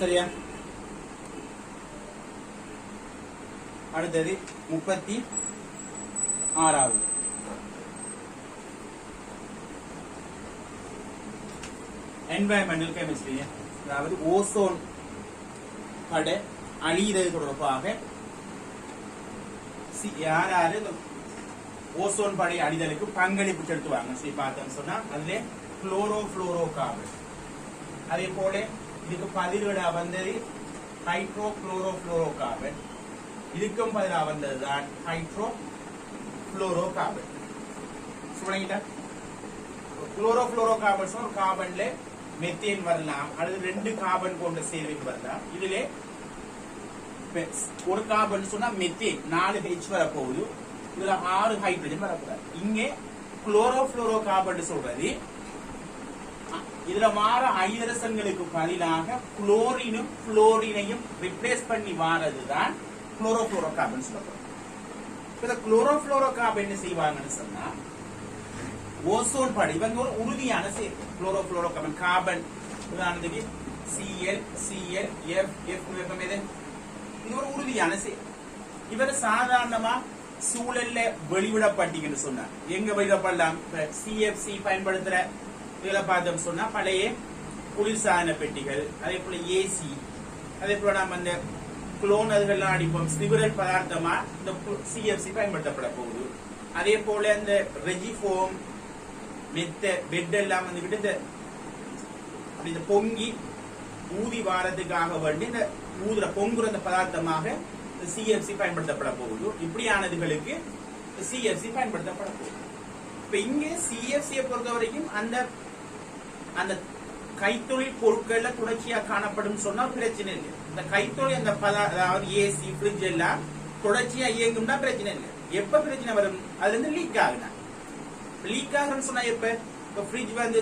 சரியா? அடுத்தது 36வது environmental chemistry, அதாவது ஓசோன் படை அழிகிறது தொடர்பாக யாராரு ஓசோன் படை அழிதலுக்கு பங்களிப்பு செலுத்துவாங்க பார்த்தோம் சொன்னா அதுல குளோரோ புளோரோ கார்பன். அதே போல இதுக்கு பதிலீடா வந்தது ஹைட்ரோ குளோரோ புளோரோ கார்பன். இதுக்கும் பதிலா வந்ததுதான் ஹைட்ரோ புளோரோ கார்பன். சொல்லிட்டா குளோரோ புளோரோ கார்பன் ஒரு கார்பன்ல மெத்தேன் வரலாம், அல்லது 2 கார்பன் கொண்ட சேர்வை வரலாம். இதுல ஒரு கார்பன் சொன்னா மெத்தேன் 4H வரப்போகுது, இதுல 6 ஹைட்ரஜன் வரக்கூடாது. இங்கே குளோரோ புளோரோ கார்பன் சொல்றது இதுல மாற ஐதரசன்களுக்கு பதிலாக குளோரினும் புளோரினையும் ரிப்ளேஸ் பண்ணி வாரதுதான் குளோரோ புளோரோ கார்பன் சொல்லப்படும். இந்த குளோரோ புளோரோ கார்பன் என்ன செய்வாங்கன்னு சொன்னா ஓசோன் படை இவங்க ஒரு உறுதியான சேர்ப்பு. குளோரோ புளோரோ கார்பன் கார்பன் உதாரணத்துக்கு Cl Cl F F இது ஒரு உறுதியான சேர்ப்பு. இவர் சாதாரணமா சூழல்ல வெளிவிடப்பட்டீங்கன்னு சொன்னா எங்க வெளியிடப்படலாம்? CFC பயன்படுத்துற இதுல பார்த்தோம் சொன்னா பழைய குளிர்சாதன பெட்டிகள், அதே போல ஏசி, அதே போல நம்ம அந்த குளோன் அதுகள்லாம் அடிப்போம் சிவிரல் பதார்த்தமா இந்த CFC பயன்படுத்தப்பட போகுது. அதே போல இந்த ரெஜிஃபோம் மெத்த பெட் எல்லாம் வந்துகிட்டு இந்த பொங்கி ஊதி வாரத்துக்காக வேண்டி இந்த ஊதுற பொங்குற அந்த பதார்த்தமாக CFC பயன்படுத்தப்பட போகுது. இப்படியானதுகளுக்கு CFC பயன்படுத்தப்பட போகுது. இப்ப இங்கே CFC பொறுத்த வரைக்கும் அந்த அந்த கைத்தொழில் பொருட்கள்ல தொடர்ச்சியா காணப்படும் சொன்னா பிரச்சனை இல்லை. இந்த கைத்தொழில் அந்த அதாவது ஏசி பிரிட்ஜ் எல்லாம் தொடர்ச்சியா இயங்கும்னா பிரச்சனை இல்லை. எப்ப பிரச்சனை வரும்? அதுல இருந்து லீக் ஆகுனா லீக் ஆகுன்னு சொன்னா எப்ப பிரிட்ஜ் வந்து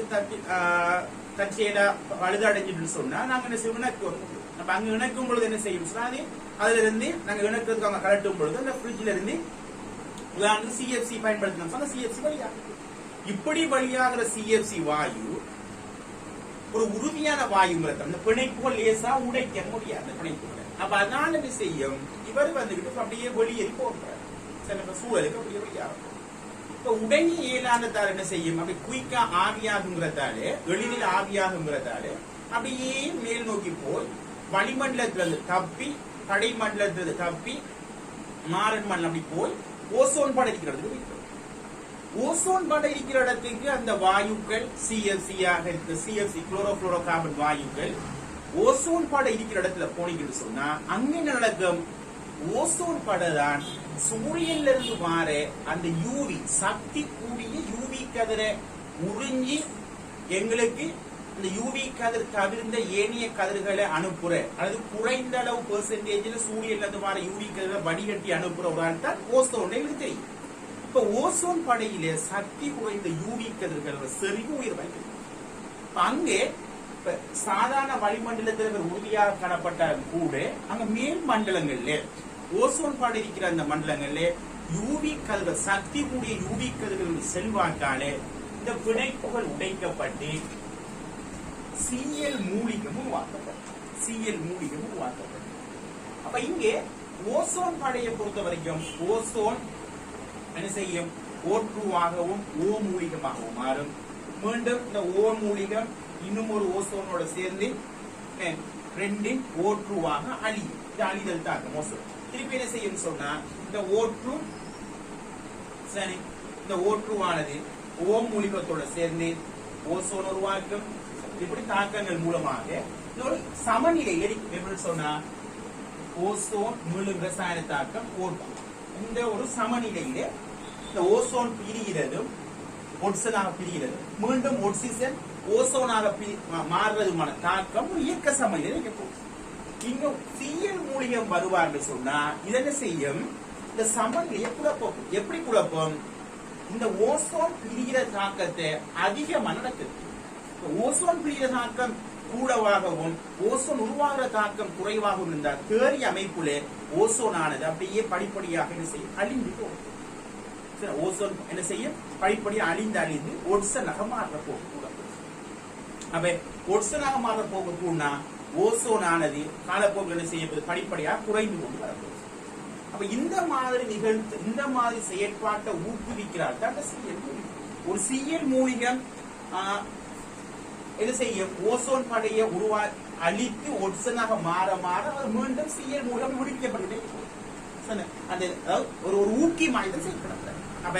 தற்செயலா பழுதடைஞ்சிட்டு சொன்னா நாங்க என்ன செய்வோம்? இணக்குவோம். நம்ம அங்க இணைக்கும் பொழுது என்ன செய்யும் சொன்னா அதுல இருந்து நாங்க இணக்கிறதுக்கு அவங்க கலட்டும் பொழுது அந்த பிரிட்ஜ்ல இருந்து உதாரணத்துக்கு CFC பயன்படுத்தணும் சொன்னா CFC வழியாகும். இப்படி வழியாகிற CFC வாயு ஒரு உறுதியான வாயுங்கிறது அந்த பிணைப்புகள் லேசா உடைக்க முடியாது அந்த பிணைப்புகளை. அப்ப அதனால என்ன செய்யும்? இவர் வந்துகிட்டு அப்படியே வெளியேறி போடுறாரு சில சூழலுக்கு அப்படியே வெளியாகும். இப்ப உடனே இயலாததால் என்ன செய்யும்? அப்படி குயிக்கா ஆவியாகுங்கிறதாலே எளிதில் ஆவியாகுங்கிறதாலே அப்படியே மேல் நோக்கி போய் வளிமண்டலத்திலிருந்து தப்பி கடைமண்டலத்திலிருந்து தப்பி மாறன் மண்டலம் அப்படி போய் ஓசோன் படை இருக்கிறது. ஓசோன் படை இருக்கிற இடத்துக்கு அந்த வாயுக்கள் CFC ஆக இருக்கு, CFC குளோரோ புளோரோ கார்பன் வாயுக்கள் ஓசோன் படை இருக்கிற இடத்துல போனீங்கன்னு சொன்னா அங்க என்ன நடக்கும்? ஓசோன் படை தான் சூரியன்ல இருந்து மாற அந்த யூவி சக்தி கூடிய யூவி கதிரை உறிஞ்சி எங்களுக்கு இந்த யூவி கதிர் தவிர்ந்த ஏனைய கதிர்களை அனுப்புற அல்லது குறைந்த அளவு பெர்சன்டேஜ்ல சூரியன்ல இருந்து மாற யூவி கதிரை வடிகட்டி அனுப்புற ஒரு ஆள் தான் ஓசோன் எங்களுக்கு தெரியும். இப்ப ஓசோன் படையிலே சக்தி குறைந்த யூவி கதிர்கள் செறிவு உயிர் வைக்கிறது. அங்கே சாதாரண வளிமண்டலத்தில் உறுதியாக காணப்பட்டாலும் கூட அங்க மேல் மண்டலங்கள்ல ஓசோன் படை இருக்கிற அந்த மண்டலங்கள்ல யூவி கதிர்கள் சக்தி கூடிய யூவி கதிர்கள் செல்வாக்காலே இந்த பிணைப்புகள் உடைக்கப்பட்டு Cl மூலிகமும் உருவாக்கப்படும். அப்ப இங்கே ஓசோன் படையை பொறுத்த வரைக்கும் ஓசோன் என்ன செய்யும்? O2 ஆகவும் O மூலிகமாகவும் மாறும். மீண்டும் இந்த O மூலிகம் இன்னும் ஒரு ஓசோனோட சேர்ந்து 2 O2 ஆக அழியும். இது அழிதல் தாக்கம் ஓசோன். திருப்பி என்ன செய்யும் சொன்னா இந்த O2 சரி இந்த O2 ஆனது O மூலிகத்தோட சேர்ந்து ஓசோன் உருவாக்கும். இப்படி தாக்கங்கள் மூலமாக ஒரு சமநிலை எப்படி சொன்னா ஓசோன் மீளும் ரசாயன தாக்கம் O2 இந்த ஒரு சமநிலையில இந்த ஓசோன் பிரிகிறதும் ஒட்சனாக பிரிகிறது, மீண்டும் ஒட்சிசன் ஓசோனாக மாறுறதுமான தாக்கம் ஒரு இயக்க சமநிலை போகுது. இங்க Cl மூலிகம் வருவார்கள் சொன்னா இதென்ன செய்யும்? இந்த சமநிலையை குழப்பம். எப்படி குழப்பம்? இந்த ஓசோன் பிரிகிற தாக்கத்தை அதிகமா நடக்குது. ஓசோன் பிரிகிற தாக்கம் கூடவாகவும் ஓசோன் உருவாகிற தாக்கம் குறைவாகவும் இருந்தால் தேறிய அமைப்புல ஓசோன் ஆனது அப்படியே படிப்படியாக என்ன செய்யும்? அழிந்து போகும். ஓசோன் என்ன செய்யும்? படிப்படியாக அழிந்து ஒட்சனாக மாற போகக்கூடாது. அப்ப ஒட்சனாக மாற போகக்கூடா ஓசோன் ஆனது காலப்போக்கில் செய்யப்பது படிப்படியாக குறைந்து கொண்டு வரப்போகுது. அப்ப இந்த மாதிரி செயற்பாட்டை ஊக்குவிக்கிறார் தான் சிஎல் மூலிகை. ஒரு சிஎல் மூலிகம் என்ன செய்யும்? ஓசோன் படையை அழித்து ஒட்சனாக மாற மாற அவர் மீண்டும் சிஎல் மூலம் விடுவிக்கப்பட்டு அந்த ஒரு ஊக்கி மாநிலம் செயல்படுறார். அப்ப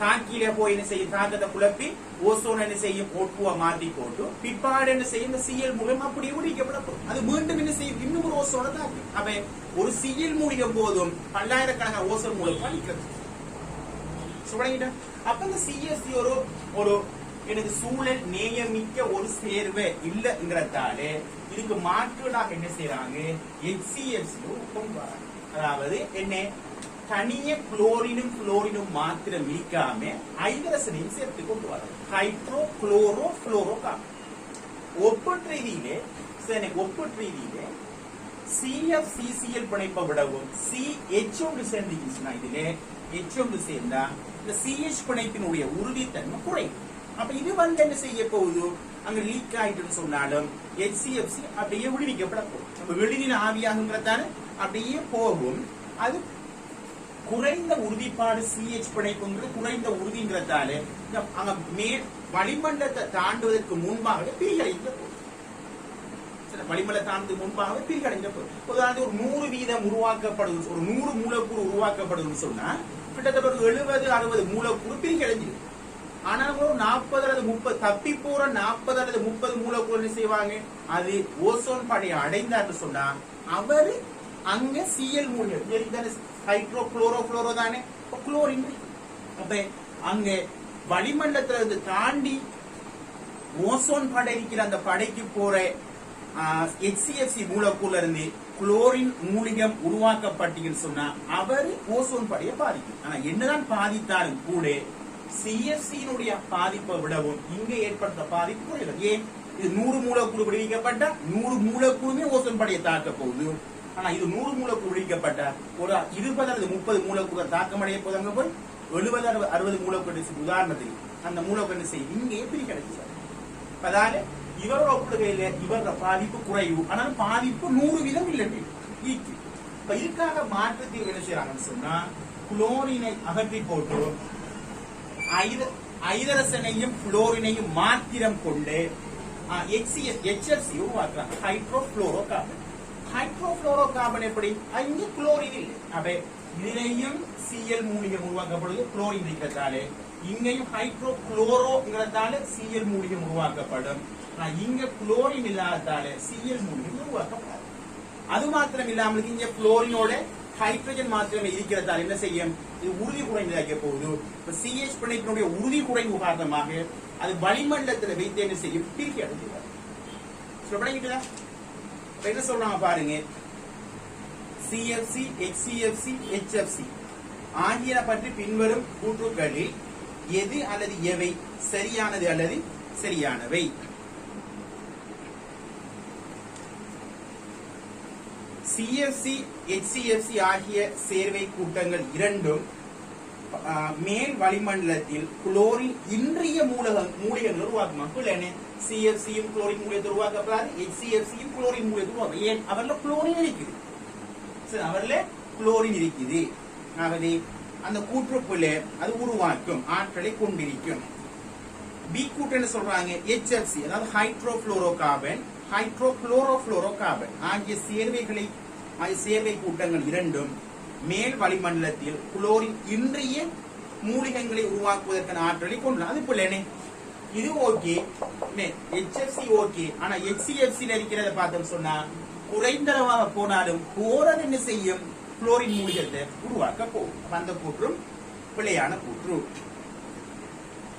தாக்கியில போய் என்ன செய்யும்? தாக்கத்தை குழப்பி ஓசோன் என்ன செய்யும்? ஓட்டுவா மாற்றி போட்டு பிற்பாடு என்ன செய்யும்? இந்த சிஎல் மூலம் அப்படியே விடுவிக்கப்படும். அது மீண்டும் என்ன செய்யும்? இன்னும் ஒரு ஓசோனை தாக்கும். அப்ப ஒரு சிஎல் மூலிகம் போதும் பல்லாயிரக்கணக்கான ஓசோன் மூலம் அழிக்கிறது. அப்ப இந்த சிஎஸ்சி ஒரு எனக்கு சூழல் நேயமிக்க ஒரு சேர்வை இல்லைங்கிறதாலே இதுக்கு மாற்றுவதாக என்ன செய்யறாங்க? HCFC கொண்டு வராங்க. அதாவது என்ன? தனிய குளோரினும் மாத்திரம் நீக்காம ஹைட்ரஜனையும் சேர்த்து கொண்டு வராங்க. Hydro chloro fluoro carbon. ஒப்பீட்டு ரீதியிலே CFCCl பிணைப்பை விடவும் CH சேர்ந்துச்சுன்னா இதுல H சேர்ந்தா இந்த CH பிணைப்பினுடைய உறுதித்தன்மை குறையும். அப்ப இது என்ன செய்ய போகுது? அங்க லீக் ஆயிட்டுன்னு சொன்னாலும் HCFC அப்படியே விடுவிக்கப்பட போகும். நம்ம வெளியில ஆவியாகுங்கிறதான அப்படியே போகும். அது குறைந்த உறுதிப்பாடு CH பிணைப்புங்கிறது குறைந்த உறுதிங்கிறதால அங்க மேல் வளிமண்டலத்தை தாண்டுவதற்கு முன்பாகவே பிரிகடைந்த போகும். வளிமண்டல தாண்டுவதற்கு முன்பாகவே பிரிகடைந்த போகும். உதாரணத்துக்கு ஒரு 100 வீதம் உருவாக்கப்படுது, ஒரு 100 மூலக்கூறு உருவாக்கப்படுதுன்னு சொன்னா கிட்டத்தட்ட ஒரு 70-60 மூலக்கூறு பிரிகடைஞ்சிருக்கு. ஆனா ஒரு 40 அல்லது 30 தப்பி போற 40 அல்லது 30 மூலக்கூறு செய்வாங்க. அது ஓசோன் படையை அடைந்தார்னு சொன்னா அவரு அங்க சிஎல் மூலியம் ஹைட்ரோ குளோரோ புளோரோ தானே குளோரின். அப்ப அங்க வளிமண்டலத்துல இருந்து தாண்டி ஓசோன் படை இருக்கிற அந்த படைக்கு போற HCFC மூலக்கூறுல இருந்து குளோரின் மூலிகம் உருவாக்கப்பட்டீங்கன்னு சொன்னா அவரு ஓசோன் படையை பாதிக்கும். ஆனா என்னதான் பாதித்தாலும் கூட CFC-னுடைய பாதிப்பை விடவும் இங்க ஏற்பட்ட பாதிப்பு குறைவு. ஏன்? இது 100 மூலக்கூறு விடுவிக்கப்பட்ட 100 மூலக்கூறுமே ஓசோன் படையை தாக்க போகுது. ஆனா இது 100 மூலக்கூறு விடுவிக்கப்பட்ட ஒரு 20 அல்லது 30 மூலக்கூறு தாக்கமடைய போதாங்க போய் 70-60 மூலக்கூறு உதாரணத்தில் அந்த மூலக்கூறு செய்யும் இங்கே பிரிக்கடைச்சு. அதால இவரோட ஒப்புகையில இவரோட பாதிப்பு குறைவு. ஆனால் பாதிப்பு 100 வீதம் இல்லை. இப்ப இதுக்காக மாற்றத்தை என்ன செய்யறாங்கன்னு சொன்னா குளோரினை அகற்றி போட்டு ஹைட்ரஜனையும் புளோரினையும் மாத்திரம் கொண்டு HFC உருவாக்குறாங்க. ஹைட்ரோஃபுளோரோ கார்பன். ஹைட்ரோஃபுளோரோ கார்பன் எப்படி? இங்க குளோரின் இல்லை. அப்ப இதுலயும் Cl மூலிகம் உருவாக்கப்படுது குளோரின் இருக்கிறதாலே. இங்கேயும் ஹைட்ரோ குளோரோங்கிறதால Cl மூலிகம் உருவாக்கப்படும். இங்க குளோரின் இல்லாததால Cl மூலிகம் உருவாக்கப்படாது. அது மாத்திரம் இல்லாமல் இங்க குளோரினோட ஹைட்ரஜன் மாத்திரமே இருக்கிறதால் என்ன செய்யும்? இது உறுதி குறைந்ததாக போகுது. இப்ப CH பிணைப்பினுடைய உறுதி குறைவு காரணமாக அது வளிமண்டலத்தில் வைத்து என்ன செய்யும்? பிரிக்க அடைஞ்சிருக்காரு. என்ன சொல்றாங்க பாருங்க. CFC, HCFC, HFC ஆகியன பற்றி பின்வரும் கூற்றுக்களில் எது அல்லது எவை சரியானது அல்லது சரியானவை? CFC, HCFC ஆகிய சேர்வை கூட்டங்கள் இரண்டும் மேல் வளிமண்டலத்தில் குளோரின் இன்றிய மூலிகங்கள் உருவாக்குமா? CFCயும் குளோரின் மூலியத்தை உருவாக்கப்படாது, HCFCயும் குளோரின் மூலியத்தை உருவாக்கும். ஏன்? அவர்ல குளோரின் இருக்குது. அவர்ல குளோரின் இருக்குது. அதாவது அந்த கூற்றுக்குள்ள அது உருவாக்கும் ஆற்றலை கொண்டிருக்கும். பி கூட்டு சொல்றாங்க HFC, அதாவது ஹைட்ரோஃபுளோரோ கார்பன், ஹைட்ரோகுளோரோஃபுளோரோ கார்பன் ஆகிய சேர்வை கூட்டங்கள் இரண்டும் மேல் வளிமண்டலத்தில் குளோரின் இன்றிய மூலிகங்களை உருவாக்குவதற்கான ஆற்றலை கொண்டு. அது போல இது ஓகே, HFC ஓகே. ஆனா HCFC இருக்கிறத பார்த்தோம் சொன்னா குறைந்தளவாக போனாலும் போறது என்ன செய்யும்? குளோரின் மூலிகத்தை உருவாக்க போகும். அந்த கூற்றும் பிழையான கூற்று.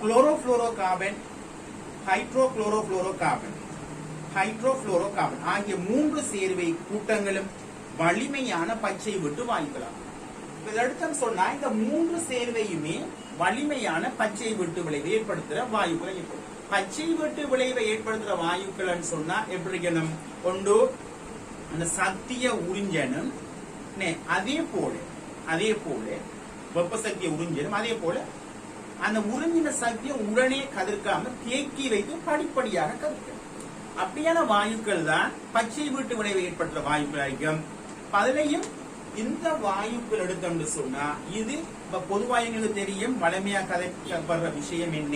குளோரோஃபுளோரோ கார்பன், ஹைட்ரோகுளோரோஃபுளோரோ கார்பன், ஹைட்ரோஃபுளோரோ கார்பன் ஆகிய மூன்று சேர்வை கூட்டங்களும் வலிமையான பச்சை வெட்டு வாயுக்களாகும். அடுத்த சொன்னா இந்த மூன்று சேர்வையுமே வலிமையான பச்சை வெட்டு விளைவை ஏற்படுத்துற வாயுக்களை. பச்சை வெட்டு விளைவை ஏற்படுத்துற வாயுக்கள் சொன்னா எப்படி இருக்கணும்? கொண்டு அந்த சக்தியை உறிஞ்சனும், அதே போல வெப்ப சக்தியை உறிஞ்சனும், அதே போல அந்த உறிஞ்சின சக்தியை உடனே கதிர்க்காம தேக்கி வைத்து படிப்படியாக கதிர்க்கணும். அப்படியான வாயுக்கள் தான் பச்சை வீட்டு விளைவை ஏற்படுத்துற வாயுக்கள் ஆகும். அதுலயும் இந்த வாயுக்கள் எடுத்தோம்னு சொன்னா இது பொதுவா எங்களுக்கு தெரியும் வளமையா கதைப்படுற விஷயம் என்ன,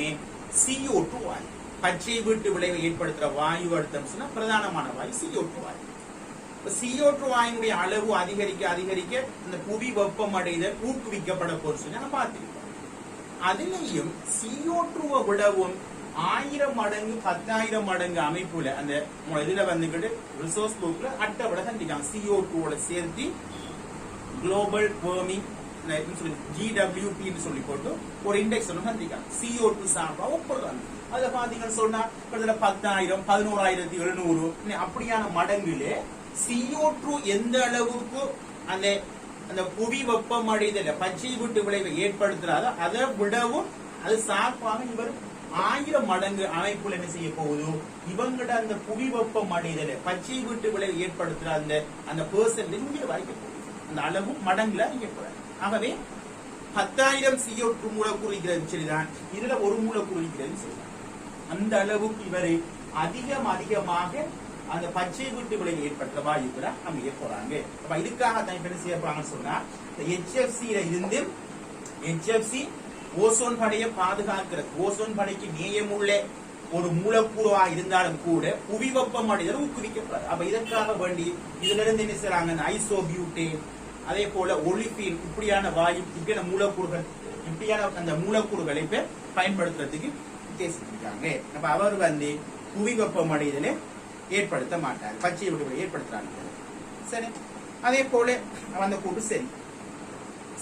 CO2 வாயு. பச்சை வீட்டு விளைவை ஏற்படுத்துற வாயு எடுத்தோம் சொன்னா பிரதானமான வாயு CO2 வாயு. CO2 வாயுடைய அளவு அதிகரிக்க அதிகரிக்க இந்த புவி வெப்பமடைதல் ஊக்குவிக்கப்பட போச்சு பார்த்திருக்கோம். அதுலயும் CO2 விடவும் 1000 மடங்கு 10,000 மடங்கு அமைப்புல அந்த இதுல வந்துகிட்டு ரிசோர்ஸ் புக்ல அட்டை சந்திக்காங்க. CO2 சேர்த்து குளோபல் வார்மிங் GWP சொல்லி போட்டு ஒரு இண்டெக்ஸ் சந்திக்காங்க. CO2 சார்பா ஒப்புறாங்க. அதுல பாத்தீங்கன்னு சொன்னா 10,000 11,700 அப்படியான மடங்குல CO2 எந்த அளவுக்கு அந்த அந்த புவி வெப்பமடைதல பச்சை வீட்டு விளைவை ஏற்படுத்துறாரோ அதை விடவும் அது சார்பாக இவர் 1000 மடங்கு அமைப்புல என்ன செய்ய போகுது, இவங்கட அந்த புவி வெப்பமடைதல பச்சை வீட்டு விளைவை ஏற்படுத்துற அந்த பெர்சன்டேஜ் இங்க வரைக்க போகுது. அந்த அளவு மடங்குல இங்க போறாரு. ஆகவே 10,000 CO2 மூலக்கூறு இருக்கிறது சரிதான், இதுல ஒரு மூலக்கூறு இருக்கிறது சரிதான். அந்த அளவுக்கு இவரை அதிகமாக அந்த பச்சை வீட்டு விளைவை ஏற்பட்ட வாயுக்களை அமைய போறாங்க. அப்ப இதுக்காக தான் என்ன செய்ய போறாங்கன்னு சொன்னா HFC இருந்து HFC ஓசோன் படையை பாதுகாக்கிறது. ஓசோன் படைக்கு நேயமுள்ள ஒரு மூலக்கூறுவா இருந்தாலும் கூட புவி வெப்பமடைதல் ஊக்குவிக்கப்படுது. அப்ப இதற்காக வேண்டி இதுல இருந்து என்ன செய்யறாங்க, ஐசோபியூட்டேன் அதே போல ஒலிபீன் இப்படியான வாயு இப்படியான மூலக்கூறுகள் இப்படியான அந்த மூலக்கூறுகளை பயன்படுத்துறதுக்கு உத்தேசிச்சிருக்காங்க. அப்ப அவர் வந்து புவி வெப்பமடைதலை ஏற்படுத்த மாட்டார், பச்சை விடுதலை ஏற்படுத்துறாங்க. சரி, அதே போல அந்த கூட்டு சரி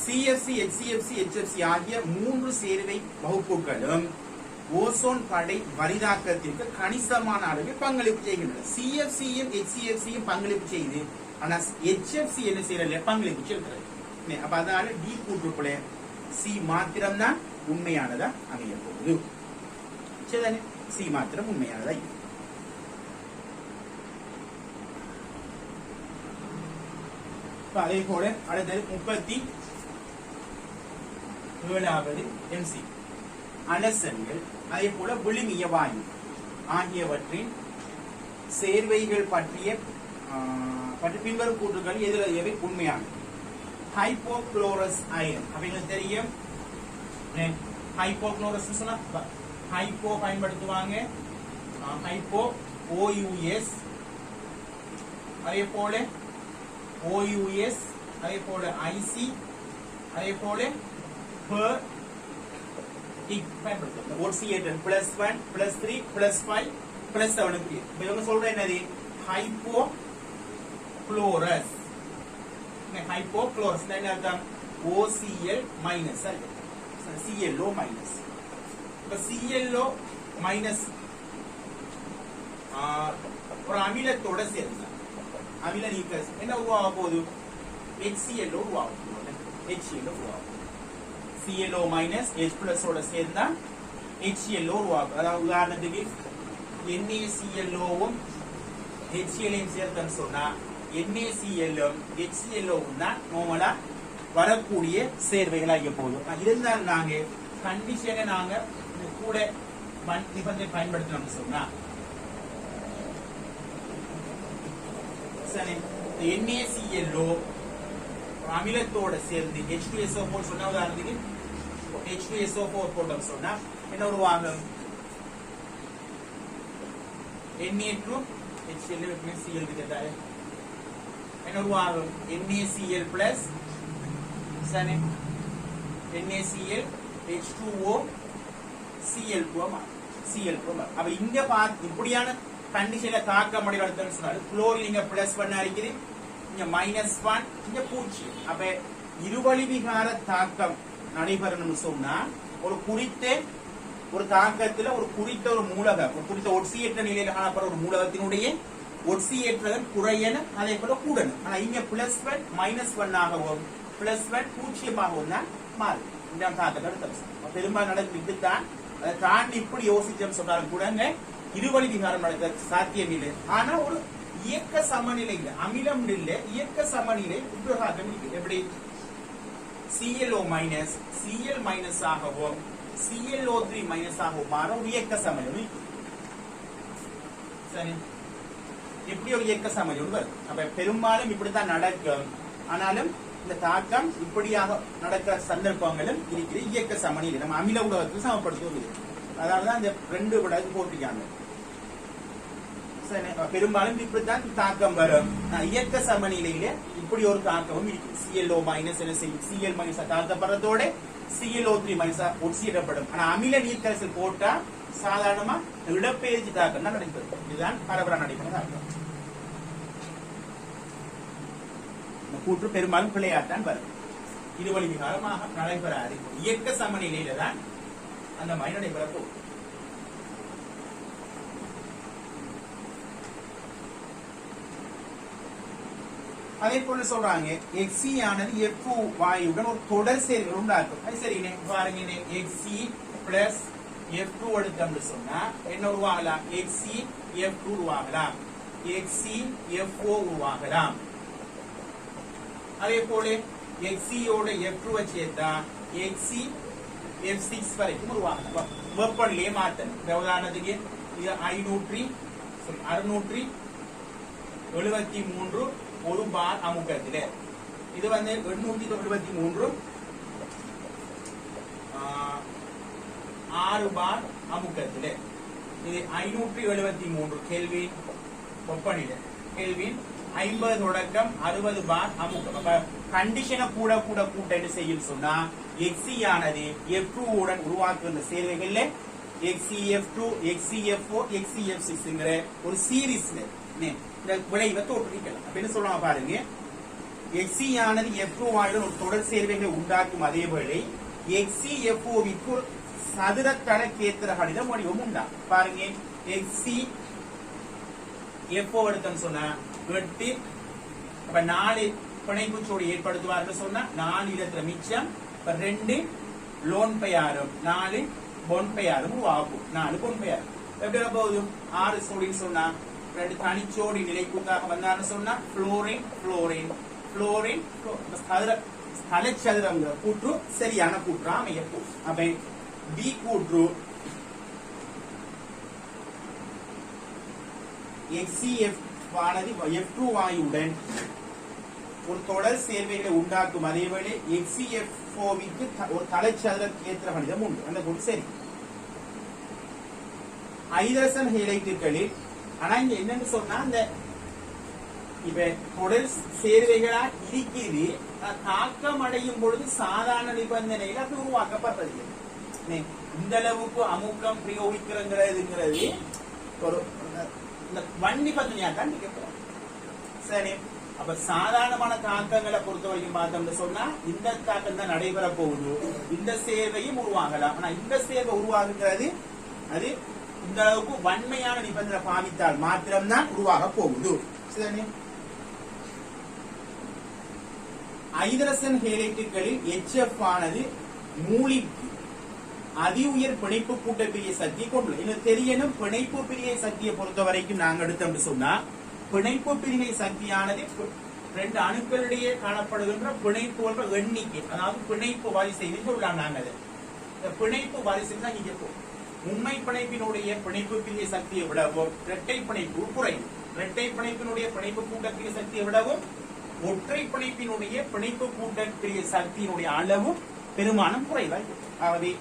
CFC, HCFC, HFC ஆகிய 3 சேர்வை வகுப்புகளும் ஓசோன் படை வரிதாக்கத்திற்கு கணிசமான அளவில் பங்களிப்பு செய்கின்றன. CFCயும் HCFCயும் பங்களிப்பு செய்து, ஆனா HFC என்ன செய்யற பங்களிப்பு செய்கிறது. அப்ப அதனால D கூட்டுக்குள்ள C மாத்திரம் தான் உண்மையானதா அமைய போகுது. சரி, C மாத்திரம் உண்மையானதா. அதே போல அடுத்தது 37வது MC அலசன்கள் அதே போல விழுங்கிய வாயு ஆகியவற்றின் சேர்வைகள் பற்றி பின்வரும் கூற்றுகள் எதில் எவை உண்மையானது. ஹைப்போக்ளோரஸ் அயன் அப்படிங்கிறது தெரியும். ஹைப்போக்ளோரஸ் சொன்னா ஹைப்போ பயன்படுத்துவாங்க, ஹைப்போ OUS அதே போல OUS அதே போல IC அதே போல பயன்படுத்துவாங்க. OCN +1 +3 +5 +7 இவங்க சொல்ற என்னது ஹைப்போ குளோரஸ். ஹைப்போக்ளோரஸ் என்ன அர்த்தம், OCl மைனஸ் ClO மைனஸ். இப்ப ClO மைனஸ் ஒரு அமிலத்தோட சேர்ந்து அமில நீக்கஸ் என்ன உருவாக போகுது, HClO உருவாகும். HClO உருவாகும். ClO மைனஸ் H+ ஓட சேர்ந்தா HClO உருவாகும். அதாவது உதாரணத்துக்கு NaClOவும் HClயும் சேர்த்தன்னு சொன்னா NaClயும் HClOவும் தான் நார்மலா வரக்கூடிய சேர்வைகளாக போதும். இருந்தாலும் நாங்க கண்டிஷனை நாங்க கூட நிபந்தனை பயன்படுத்தணும்னு சொன்னா NaClO அமிலத்தோட சேர்ந்து H2SO4 சொன்னா உதாரணத்துக்கு H2SO4 போட்டோம் சொன்னா என்ன உருவாகும், Na2 HCl Cl கேட்டாரு என்ன உருவாகும், NaCl plus NaCl H2O Cl2 அப்ப இங்க பார்த்து இப்படியான கண்டிஷன்ல தாக்கம் அடைவதற்கு சொன்னாரு. குளோரின் இங்க +1 இருக்குது, இங்க -1 இங்க 0. அப்ப இருவழி விகார தாக்கம் நடைபெறணும்னு சொன்னா ஒரு குறித்த ஒரு தாக்கத்துல ஒரு குறித்த ஒரு மூலகம் ஒரு குறித்த ஒட்சியேற்ற நிலையில காணப்படுற ஒரு மூலகத்தினுடைய ஒட்சியேற்றதன் குறையணும் அதே போல கூடணும். ஆனா இங்க +1 -1 ஆகவும் +1 0 தான் மாறும். இந்த தாக்கத்தை பெரும்பாலும் நடந்துதான் அதை தாண்டி இப்படி யோசிச்சோம் சொன்னாலும் கூட இருவழி விகாரம் நடக்க சாத்தியம் இல்லை. ஆனா ஒரு இயக்க சமநிலை இல்லை, அமிலம் இல்லை, இயக்க சமநிலை உபயோகம் இருக்கு. எப்படி ClO மைனஸ் Cl மைனஸ் ஆகவும் ClO3 மைனஸ் ஆகவும் மாற இயக்க சமநிலை. இப்படி ஒரு இயக்க சமநிலை வரும். அப்ப பெரும்பாலும் இப்படித்தான் நடக்கும். ஆனாலும் இந்த தாக்கம் இப்படியாக நடக்கிற சந்தர்ப்பங்களும் இருக்கிற இயக்க சமநிலை நம்ம அமில உலகத்துக்கு சமப்படுத்துவது. அதனாலதான் இந்த 2 விடகு போட்டிருக்காங்க. பெரும்பாலும் இப்படித்தான் தாக்கம் வரும். இயக்க சமநிலையில இப்படி ஒரு தாக்கமும் இருக்கு. ClO- என்ன செய்யும்? Cl- தாக்கப்படுறதோட ClO3- ஒட்சியிடப்படும். ஆனா அமில நீர்க்கரசல் போட்டா சாதாரணமா இடப்பெயர்ச்சி தாக்கம் தான் நடைபெறும். இதுதான் பரபரா நடைபெறும் தாக்கம். கூற்று பெரும்பாலும் பிள்ளையாட்டான் வரும். இருவழி விகாரமாக நடைபெறாது. இயக்க சமநிலையில தான் அந்த மாதிரி நடைபெற போகும். அதே போல சொல்றாங்க Xc ஆனது F2 வாயுடன் ஒரு தொடர் சேர்க்கை உண்டாக்கும். அது சரி பாருங்க, Xc பிளஸ் F2 எடுத்தோம்னு சொன்னா என்ன உருவாகலாம்? Xc F2 உருவாகலாம், Xc F4 உருவாகலாம். அதே போல Xc யோட F2 சேர்த்தா Xc F6 வரைக்கும் உருவாகலாம். வெப்பநிலையை மாற்றணும். உதாரணத்துக்கு இது 673 ஒரு பார் அமுக்கத்தில, இது 873 6 பார் அமுக்கத்தில, இது 573 கெல்வின் வெப்பநிலை, கெல்வின் 50 தொடக்கம் 60 பார் அமுக்கம். அப்ப கண்டிஷனை கூட கூட கூட்ட செய்யும் சொன்னா Xc ஆனது F2 உடன் உருவாக்குகின்ற சேர்வைகள்ல XCF2, XCF4, XCF6ங்கிற ஒரு சீரிஸ் இந்த விளைவை தோற்றுவிக்கலாம். அப்படின்னு சொல்லுவாங்க பாருங்க. Xc ஆனது F2 வாயுடன் ஒரு தொடர் சேர்வைகளை உண்டாக்கும். அதே வேளை XCFOவிற்கு ஒரு சதுர தள கேத்திர கணிதம் வடிவம் உண்டா. பாருங்க, XCFO எடுத்தோம் சொன்னா 8, அப்ப 4 பிணைப்பு ஜோடி ஏற்படுத்துவார்கள் சொன்னா 4 இடத்துல மிச்சம். 2 லோன் பெயாரும் 4 பொன் பெயாரும் ஆகும். 4 பொன் பெயாரும் எப்படி போகுது? 6 சோடின்னு சொன்னா 2 தனிச்சோடி நிலைக்கூட்டாக வந்தான்னு சொன்னா புளோரின் புளோரின் புளோரின் ஸ்தலச்சதுரங்கிற கூற்று சரியான கூற்றா அமையப்போம். அப்ப பி கூற்று XCF ஆனது F2 வாயுடன் ஒரு தொடர் சேர்வைகளை உண்டாக்கும். அதேவேளை XCFOவிற்கு ஒரு தலைச்சதுர கேத்திர கணிதம் உண்டு. அந்த கூற்று சரி. ஹைட்ரஜன் ஹைலைட்டுகளில் ஆனா இங்க என்னன்னு சொன்னா இந்த இப்ப தொடர் சேர்வைகளா இருக்குது, தாக்கம் அடையும் பொழுது சாதாரண நிபந்தனையில அது உருவாக்கப்படுறது. இந்த அளவுக்கு அமுக்கம் பிரயோகிக்கிறங்கிறதுங்கிறது ஒரு நிபந்தனையா தான் நினைக்கிறோம். சரி, அப்ப சாதாரணமான தாக்கங்களை பொறுத்த வரைக்கும் பார்த்தோம்னு சொன்னா இந்த தாக்கம் தான் நடைபெற போகுது. இந்த சேர்வையும் உருவாகலாம். ஆனா இந்த சேர்வை உருவாகுங்கிறது அது இந்த அளவுக்கு வன்மையான நிபந்தனை பாவித்தால் மாத்திரம்தான் உருவாக போகுது. ஹைட்ரஜன் ஹேலைட்டுகளில் HF ஆனது மூலிக்கு அதி உயர் பிணைப்பு கூட்ட பிரிய சக்தியை கொண்டுள்ளது. இன்னும் தெரியணும், பிணைப்பு பிரிய சக்தியை பொறுத்த வரைக்கும் நாங்க எடுத்தோம்னு சொன்னா பிணைப்பு பிரிகை சக்தியானது 2 அணுக்களிடையே காணப்படுகின்ற பிணைப்பு எண்ணிக்கை, அதாவது பிணைப்பு வரிசை சொல்லலாம். நாங்கள் பிணைப்பு வரிசை தான் இங்க போகும். உண்மை பிணைப்பினுடைய பிணைப்பு பிரிய சக்தியை விடவும் இரட்டை பிணைப்பு குறையும். இரட்டை பிணைப்பினுடைய பிணைப்பு கூட்டப்பிரிய சக்தியை விடவும் ஒற்றை பிணைப்பினுடைய பிணைப்பு கூட்டப்பிரிய சக்தியினுடைய அளவும் பெருமானம் குறைவாய். ஆகவே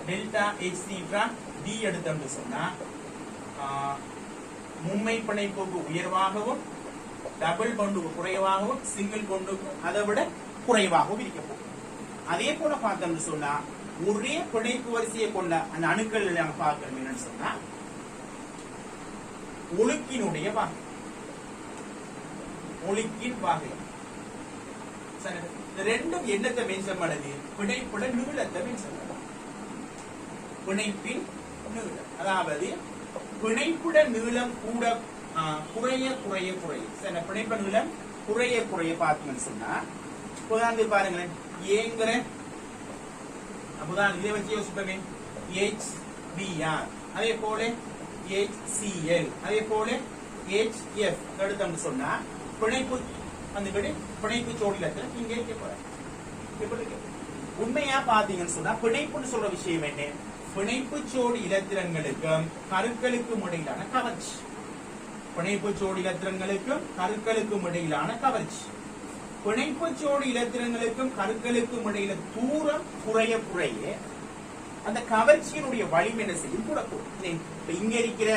டெல்டா H D எடுத்தோம்னு சொன்னா மும்மை பிணைப்புக்கு உயர்வாகவும் டபுள் பாண்டுக்கு குறைவாகவும் சிங்கிள் பாண்டுக்கு அதை விட குறைவாகவும் இருக்க போகும். அதே போல பார்த்தோம்னு சொன்னா ஒரே பிணைப்பு வரிசையை கொண்ட அந்த அணுக்கள் நாங்க பார்க்கணும். என்னன்னு சொன்னா ஒழுக்கினுடைய வகை, ஒழுக்கின் வகை இந்த ரெண்டும் என்னத்தை மென்ஷன் பண்ணுது? பிணைப்புட நீளத்தை மென்ஷன் பண்ணுது. பிணைப்பின் நீளம், அதாவது பிணைப்புட நீளம் கூட குறைய குறைய குறைய பிணைப்பு நீளம் குறைய குறைய பார்த்தீங்கன்னு சொன்னா உதாரணத்துக்கு பாருங்களேன். ஏங்கிற இதை வச்சு யோசிப்போமே HBr, அதே போல HCl, அதே போல HF எடுத்தோம்னு சொன்னா பிணைப்பு வந்துட்டு பிணைப்பு சோடிலத்துல இங்க இருக்க போற. உண்மையா பாத்தீங்கன்னு சொன்னா பிணைப்புன்னு சொல்ற விஷயம் என்ன? பிணைப்பு சோடி இலத்திரன்களுக்கும் கருக்களுக்கும் இடையிலான கவர்ச்சி. பிணைப்பு சோடி இலத்திரன்களுக்கும் கருக்களுக்கும் இடையிலான கவர்ச்சி. பிணைப்பு சோடி இலத்திரன்களுக்கும் கருக்களுக்கும் இடையில தூரம் குறைய குறைய அந்த கவர்ச்சியினுடைய வலிமை என்ன செய்யும்? கூட இங்க இருக்கிற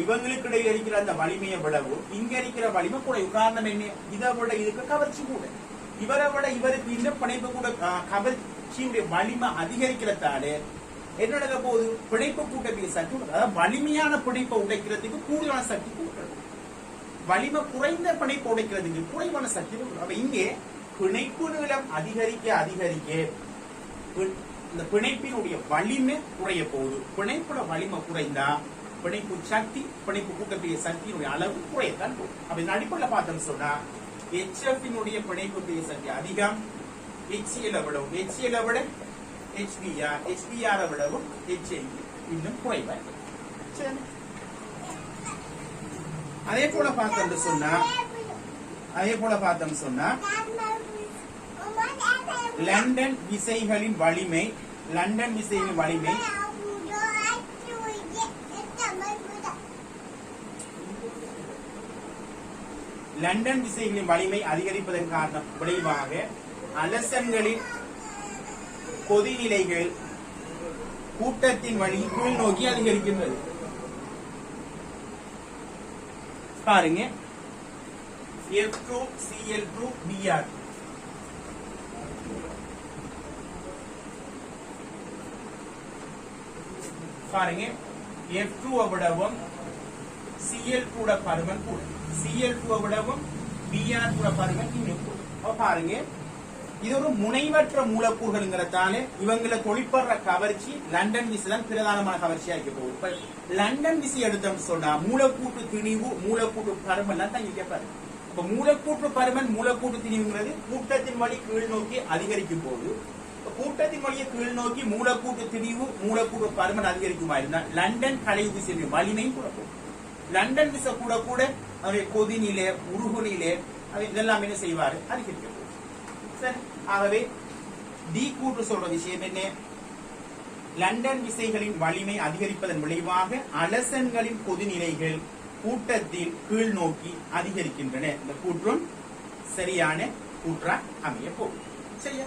இவங்களுக்கு இடையில இருக்கிற அந்த வலிமையை விடவும் இங்க இருக்கிற வலிமை குறைவு. காரணம் என்ன? இதை விட இதுக்கு கவர்ச்சி கூட, இவரை விட இவருக்கு இந்த பிணைப்பு கூட கவர்ச்சியுடைய வலிமை அதிகரிக்கிறதால என்ன நடக்க போகுது? பிணைப்பு கூட்டக்கூடிய சக்தி, அதாவது வலிமையான பிணைப்பை உடைக்கிறதுக்கு கூடுதலான சக்தி கொடுக்கிறது, வலிமை குறைந்த பிணைப்பை உடைக்கிறதுக்கு குறைவான சக்தி கொடுக்கிறது. அப்ப இங்கே பிணைப்பு நீளம் அதிகரிக்க அதிகரிக்க இந்த பிணைப்பினுடைய வலிமை குறைய போகுது. பிணைப்புல வலிமை குறைந்தா பிணைப்பு சக்தி, பிணைப்பு கூட்டக்கூடிய சக்தியினுடைய அளவு குறையத்தான் போகும். அப்ப இந்த அடிப்படையில் பார்த்தோம்னு சொன்னா HF பிணைப்பு சக்தி அதிகம், HCl விடவும், HCl விட HBr, HBr விடவும் HI இன்னும் குறைவா. அதே போல பார்த்தோம்னு சொன்னா லண்டன் விசைகளின் வலிமை, லண்டன் விசைகளின் வலிமை லண்டன் விசைகளின் வலிமை அதிகரிப்பதன் காரணம் விளைவாக அலசன்களின் கொதிநிலைகள் கூட்டத்தின் வழி கீழ் நோக்கி அதிகரிக்கின்றது. பாருங்க, F2Cl2Br பாருங்க, F2 விடவும் Cl2 பருமன் கூட, Cl2 விடவும் Br பருமன் இன்னும் கூட. பாருங்க, இது ஒரு முனைவற்ற மூலக்கூறுகள்ங்கிறதால இவங்களை தொழிற்படுற கவர்ச்சி லண்டன் விசை தான் பிரதானமான கவர்ச்சியா இருக்க போகுது. லண்டன் விசை எடுத்தோம் சொன்னா மூலக்கூட்டு திணிவு, மூலக்கூட்டு பருமன் எல்லாம் தான் இங்க பாருங்க. இப்ப மூலக்கூட்டு பருமன், மூலக்கூட்டு திணிவுங்கிறது கூட்டத்தின் வழி கீழ் நோக்கி அதிகரிக்கும் போது, கூட்டத்தின் வழியை கீழ் நோக்கி மூலக்கூட்டு திணிவு, மூலக்கூட்டு பருமன் அதிகரிக்குமா இருந்தா லண்டன் களைவு விசையின் வலிமையும் கூட போகும். லண்டன் விசை கூட கூட அவருடைய கொதிநிலை, உருகுநிலை இதெல்லாம் என்ன செய்வாரு? அதிகரிக்க போகுது. சரி, ஆகவே டி கூற்று சொல்ற விஷயம் என்ன? லண்டன் விசைகளின் வலிமை அதிகரிப்பதன் விளைவாக அலசன்களின் கொதிநிலைகள் கூட்டத்தில் கீழ் நோக்கி அதிகரிக்கின்றன. இந்த கூற்றும் சரியான கூற்றா அமைய போகும். சரியா?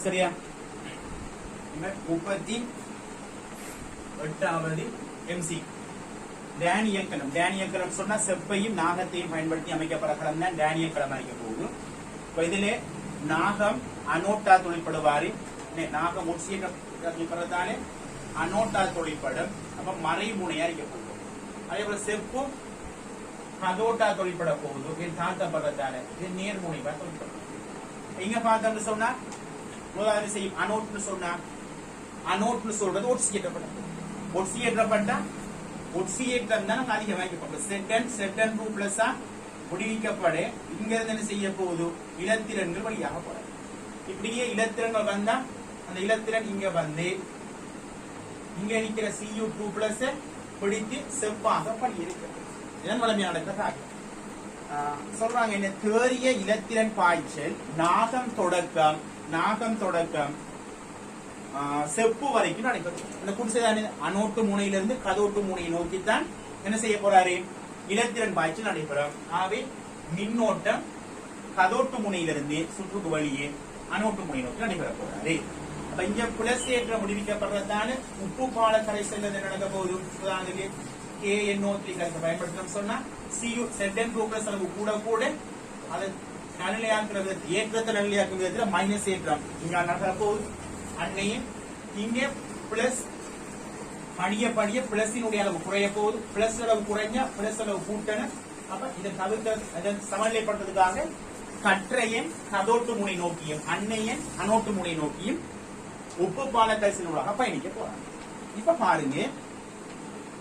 சரியா? 38வது MC டேனியல் கலம். டேனியல் கலம் சொன்னா செப்பையும் நாகத்தையும் பயன்படுத்தி அமைக்கப்படுற கலம் தான் டேனியல் கலம் அமைக்க போகுது. இப்ப இதுல நாகம் அனோட்டா தொழிற்படுவாரு, நாகம் ஒட்சியப்படுறதாலே அனோட்டா தொழிற்படும். அப்ப மறைமுனையா இருக்க போகுது. அதே போல செப்பும் கதோட்டா தொழிற்பட போகுது, தாழ்த்தப்படுறதால இது நேர்முனைவா தொழிற்படும். இங்க பார்த்தோம்னு சொன்னா முதலாவது செய்யும் அனோட்னு சொன்னா, அனோட்னு சொல்றது ஒட்சியேற்றப்படும். ஒட்சியேற்றப்பட்டா ஒட்சியேற்றம் தான் அதிகம் வாய்க்கப்படும். செட்டன் 2 பிளஸ் முடிவிக்கப்பட இங்க இருந்து என்ன செய்ய போகுது? இலத்திரன்கள் வழியாக போறது. இப்படியே இலத்திரன்கள் வந்தா அந்த இலத்திரன் இங்க வந்து இங்க இருக்கிற Cu2 பிளஸ் பிடித்து செப்பாக படியிருக்கிறது. இதன் வலிமையான நடக்கிறது. சொல்றாங்க என்ன? தேறிய இலத்திரன் பாய்ச்சல் நாகம் தொடக்கம் செப்பு வரைக்கும் நடைபெறும். அந்த குடிசைதானே அனோட்டு முனையிலிருந்து கதோட்டு முனையை நோக்கித்தான் என்ன செய்ய போறாரு? இலத்திரன் பாய்ச்சல் நடைபெறும். ஆகவே மின்னோட்டம் கதோட்டு முனையிலிருந்து சுற்றுக்கு வழியே அனோட்டு முனை நோக்கி நடைபெற போறாரு. அப்ப இங்க பிளஸ் ஏற்ற முடிவிக்கப்படுறதான உப்பு பால கரைசல் நடக்க போகுது. உதாரணத்துக்கு KNO3 கரைசல் பயன்படுத்தணும் சொன்னா Cu அளவு கூட கூட அதை நடுநிலையாக்குற விதத்தில், ஏற்றத்தை நடுநிலையாக்கும் விதத்தில் மைனஸ் ஏற்றம் இங்க நடக்க போகுது. அன்னையும் இங்கே பிளஸ் படிய பிளஸினுடைய அளவு குறைய போகுது. பிளஸ் அளவு குறைஞ்சா பிளஸ் அளவு கூட்டணும். அப்ப இதை தவிர்க்க சமநிலைப்படுறதுக்காக கற்றையன் கதோட்டு முனை நோக்கியும் அன்னையன் அனோட்டு முனை நோக்கியும் உப்பு பால கரைசலூடாக பயணிக்க போறாங்க. இப்ப பாருங்க,